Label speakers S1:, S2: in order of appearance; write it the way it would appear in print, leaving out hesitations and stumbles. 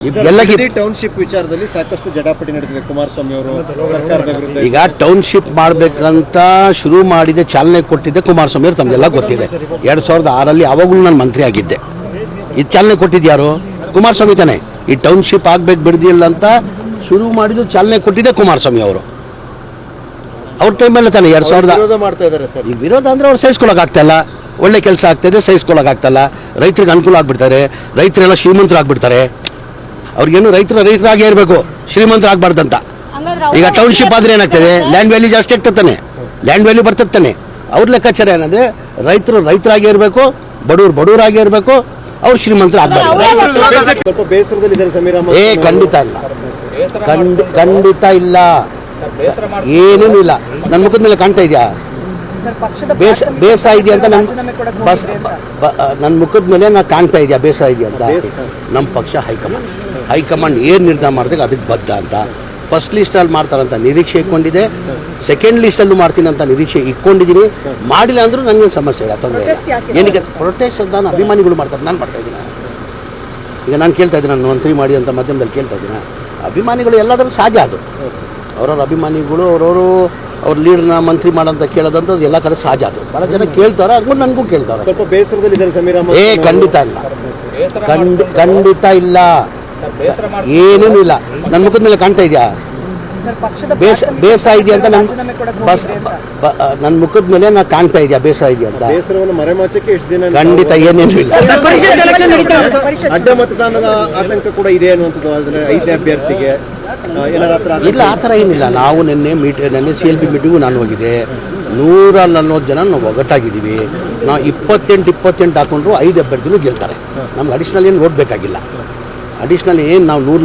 S1: Township ವಿಚಾರದಲ್ಲಿ ಸಾಕಷ್ಟು ಜಟಾಪಟಿ ನಡೆದಿದೆ. ಕುಮಾರಸ್ವಾಮಿ ಅವರು ಸರ್ಕಾರದ ವಿರುದ್ಧ
S2: ಈಗ ಟೌನ್ಶಿಪ್ ಮಾಡಬೇಕಂತ ಶುರು ಮಾಡಿದೆ, ಚಾಲನೆ ಕೊಟ್ಟಿದ್ದೆ ಕುಮಾರಸ್ವಾಮಿ ಅವರು. ತಮಗೆಲ್ಲ ಗೊತ್ತಿದೆ, 2006 ಅವಾಗಲೂ ನಾನು ಮಂತ್ರಿ ಆಗಿದ್ದೆ. ಇದು ಚಾಲನೆ ಕೊಟ್ಟಿದ್ದು ಯಾರು? ಕುಮಾರಸ್ವಾಮಿ ತಾನೆ. ಈ ಟೌನ್ಶಿಪ್ ಆಗ್ಬೇಕು ಬಿಡದಿಲ್ಲ ಅಂತ ಶುರು ಮಾಡಿದ್ದು, ಚಾಲನೆ ಕೊಟ್ಟಿದ್ದೆ ಕುಮಾರಸ್ವಾಮಿ ಅವರು. ಅವ್ರ ಟೈಮಲ್ಲಿ ತಾನೆ 2000
S1: ವಿರೋಧ ಮಾಡ್ತಾ ಇದ್ದಾರೆ ಸರ್.
S2: ಈ ವಿರೋಧ ಅಂದರೆ ಅವ್ರು ಸಹಿಸ್ಕೊಳ್ಳೋಕ್ಕಾಗ್ತಾಯಿಲ್ಲ. ಒಳ್ಳೆ ಕೆಲಸ ಆಗ್ತಾಯಿದೆ, ಸಹಿಸ್ಕೊಳ್ಳೋಕ್ಕಾಗ್ತಾಯಿಲ್ಲ. ರೈತರಿಗೆ ಅನುಕೂಲ ಆಗ್ಬಿಡ್ತಾರೆ, ರೈತರೆಲ್ಲ ಶ್ರೀಮಂತರಾಗ್ಬಿಡ್ತಾರೆ. ಅವ್ರಿಗೇನು ರೈತರಾಗೇ ಇರಬೇಕು, ಶ್ರೀಮಂತರಾಗಬಾರ್ದಂತ. ಈಗ ಟೌನ್ಶಿಪ್ ಆದರೆ ಏನಾಗ್ತದೆ? ಲ್ಯಾಂಡ್ ವ್ಯಾಲ್ಯೂ ಜಾಸ್ತಿ ಆಗ್ತದೆ, ಲ್ಯಾಂಡ್ ವ್ಯಾಲ್ಯೂ ಬರ್ತದೆ. ಅವ್ರ ಲೆಕ್ಕಾಚಾರ ಏನಂದರೆ ರೈತರಾಗೇ ಇರಬೇಕು, ಬಡವರಾಗೇ ಇರಬೇಕು, ಅವ್ರು ಶ್ರೀಮಂತರಾಗಬಾರ್ದು.
S1: ಸ್ವಲ್ಪ ಬೇಸರದಲ್ಲಿದ್ದಾರೆ ಸಮೀರ್ ಅಹಮದ್.
S2: ಖಂಡಿತ ಇಲ್ಲ, ಏನೇನು ಇಲ್ಲ. ನನ್ನ ಮುಖದ ಮೇಲೆ ಕಾಣ್ತಾ ಇದೆಯಾ? ಬೇಸರ ಇದೆಯಾ ಅಂತ ನನ್ನ ಮುಖದ ಮೇಲೆ ನಾನು ಕಾಣ್ತಾ ಇದೆಯಾ ಬೇಸರ ಇದೆಯಾ ಅಂತ? ನಮ್ಮ ಪಕ್ಷ ಹೈಕಮಾಂಡ್ ಏನು ನಿರ್ಧಾರ ಮಾಡಿದಾಗ ಅದಕ್ಕೆ ಬದ್ಧ ಅಂತ. ಫಸ್ಟ್ ಲಿಸ್ಟಲ್ಲಿ ಮಾಡ್ತಾರಂತ ನಿರೀಕ್ಷೆ ಇಟ್ಕೊಂಡಿದೆ, ಸೆಕೆಂಡ್ ಲಿಸ್ಟಲ್ಲೂ ಮಾಡ್ತೀನಿ ಅಂತ ನಿರೀಕ್ಷೆ ಇಟ್ಕೊಂಡಿದ್ದೀನಿ. ಮಾಡಿಲ್ಲ ಅಂದರೂ ನನಗೇನು ಸಮಸ್ಯೆ ಇಲ್ಲ, ತೊಂದರೆ ಇಲ್ಲ. ಏನಕ್ಕೆ ಪ್ರೊಟೆಸ್ಟ್ ನಾನು ಅಭಿಮಾನಿಗಳು ಮಾಡ್ತಾರೆ, ನಾನು ಮಾಡ್ತಾ ಇದ್ದೀನಿ. ಈಗ ನಾನು ಕೇಳ್ತಾ ಇದ್ದೀನಿ, ನಾನು ಮಂತ್ರಿ ಮಾಡಿ ಅಂತ ಮಾಧ್ಯಮದಲ್ಲಿ ಕೇಳ್ತಾ ಇದ್ದೀನಿ. ಅಭಿಮಾನಿಗಳು ಎಲ್ಲಾದರೂ ಸಹಜ, ಅದು ಅವ್ರವ್ರ ಅಭಿಮಾನಿಗಳು ಅವ್ರ ಲೀಡರ್ನ ಮಂತ್ರಿ ಮಾಡೋಂತ ಕೇಳೋದಂತ ಎಲ್ಲ ಕಡೆ ಸಹಜ. ಅದು ಭಾಳ ಜನ ಕೇಳ್ತಾರೆ, ಹಂಗೊಂಡು ನನಗೂ ಕೇಳ್ತಾರೆ.
S1: ಸ್ವಲ್ಪ ಬೇಸರದಲ್ಲಿದ್ದಾರೆ ಸಮೀರ್ ಅಹಮದ್.
S2: ಖಂಡಿತ ಇಲ್ಲ, ಏನೇನು ಇಲ್ಲ. ನನ್ನ ಮುಖದ ಮೇಲೆ ಕಾಣ್ತಾ ಇದೆಯಾ? ಬೇಸರ ಇದೆಯಾ ಅಂತ ನನ್ನ ಮುಖದ ಮೇಲೆ ನಾನು ಕಾಣ್ತಾ ಇದೆಯಾ ಬೇಸರ ಇದೆಯಾ ಅಂತ?
S1: ಬೇಸರವನ್ನು ಮರೆಮಾಚಕ್ಕೆ ಎಷ್ಟು ದಿನ?
S2: ಖಂಡಿತ ಏನೇನು ಇಲ್ಲ.
S1: ಅಡ್ಡ ಮತದಾನದ ಆತಂಕ ಕೂಡ ಇದೆ ಅನ್ನುವಂಥದ್ದು ಐದು ಅಭ್ಯರ್ಥಿಗೆ
S2: ಇಲ್ಲ, ಆ ಥರ ಏನಿಲ್ಲ. ನಾವು ನಿನ್ನೆ CLP ಮೀಟಿಂಗು ನಾನು ಹೋಗಿದೆ. 140 ಜನ ನಾವು ಒಗ್ಗಟ್ಟಾಗಿದ್ದೀವಿ. ನಾವು 28 ಹಾಕೊಂಡ್ರು 5 ಅಭ್ಯರ್ಥಿಗಳು ಗೆಲ್ತಾರೆ. ನಮ್ಗೆ ಅಡಿಷ್ನಲ್ ಏನು ಓಡಬೇಕಾಗಿಲ್ಲ. ಅಡಿಷ್ನಲ್ ಏನು ನಾವು